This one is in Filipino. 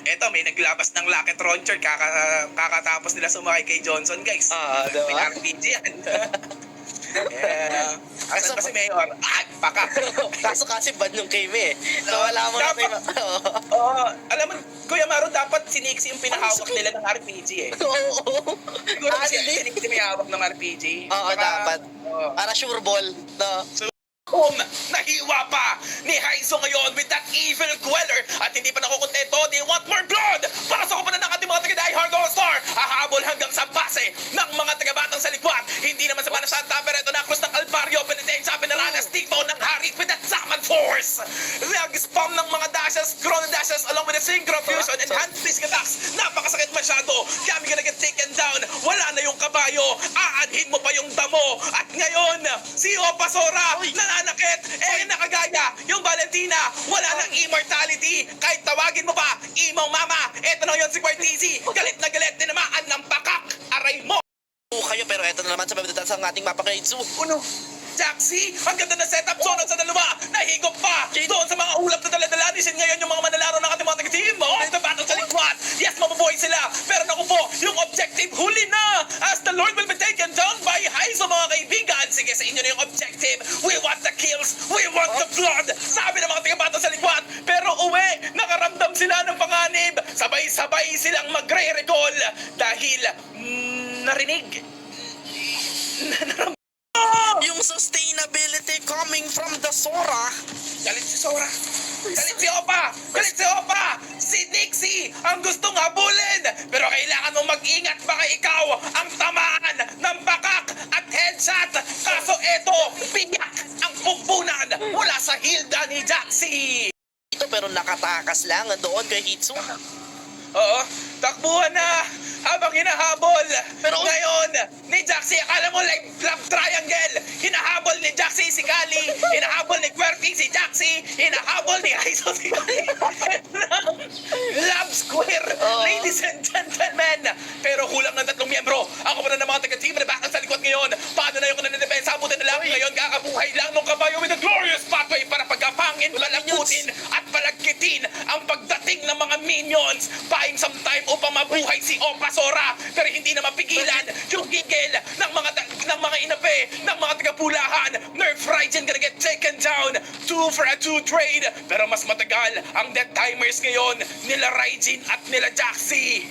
Eto, may naglabas ng rocket launcher kakatapos nila sumakay kay Johnson, guys. Diba? May RPG yan. Asan ba si Mayor? Paka. Kaso kasi bad nung game eh. Nawala mo na Dapat- tayo. Oo, alam mo, Kuya Maro, dapat si Nixie yung pinahawak nila ng RPG eh. Oo. Siguro kasi si Nixie may hawak ng RPG. Oo, Baka- dapat. Oo. Para sure ball. No? Nahiwa pa ni Haizo ngayon with that evil queller at hindi pa nakukontento, they want more blood para sa kupanan ng ating mga taga-diehard all-star. Hahabol hanggang sa base ng mga taga-batang sa likwat. Hindi naman sa Mana Santa pero ito na Cruz ng Alvario Penitensya pinaranas dito ng Harit with that Zaman Force. Nag-spam ng mga dashes, chrono dashes along with the synchro fusion and hand fist attacks. Napakasakit masyado. Kaya gonna get taken down. Wala na yung kabayo. Aanhin mo pa yung damo. At ngayon, si Opasora nananakit. Nakagaya yung Valentina. Wala nang immortality. Kahit tawagin mo pa, Imaw Mama. Eto na yun si Quartizi. Galit na galit tinamaan ng pakak. Aray mo. Kayo pero eto na naman sa pagdating sa ating mapa grade 2. Uno. Jaxi, ang ganda na setup, sunod sa dalawa, nahigop pa, doon sa mga ulap na dala-dala, nisin ngayon yung mga manlalaro ng ating mga taga-team, ito battle sa likwat, yes, mabubuhay sila, pero naku po, yung objective, huli na, as the Lord will be taken down by Haizo mga kaibigan, sige sa inyo na yung objective, we want the kills, we want the blood, sabi ng mga taga-battle sa likwat, pero uwi, nakaramdam sila ng panganib, sabay-sabay silang magre-recall, dahil, narinig, Yung sustainability coming from the Sora. galit si Sora. Galit si Opa! Galit si Opa! Si Nixie ang gustong habulin! Pero kailangan mong mag-ingat baka ikaw ang tamaan ng bakak at headshot! Kaso eto, biyak ang pumpunan mula sa Hilda ni Jaxi! Ito pero nakatakas lang doon kay Hitsu. Oo, takbuhan na habang hinahabol. Pero ngayon, ni Jaxi, akala mo like love triangle. Hinahabol ni Jaxi si Kali, hinahabol ni Querty si Jaxi, hinahabol ni Haizo si Kali. Love square, ladies and gentlemen. Pero kulang ng 3 miyembro. Ako pa na ng mga taga-team na bakal sa likod ngayon. Paano na yung na depensa? Buti na lang ngayon kakabuhay lang ng kabayo with a glorious pathway para pagkapangin, palagutin at palagkitin ang pagdating ng mga minions. Buying some time upang mabuhay si Opasora. Pero hindi na mapigilan yung gigil ng mga inape, ng mga tagapulahan. Nerf Raijin gonna get taken down. 2 for a 2 trade. Pero mas matagal ang death timers ngayon nila Raijin at nila Jaxi.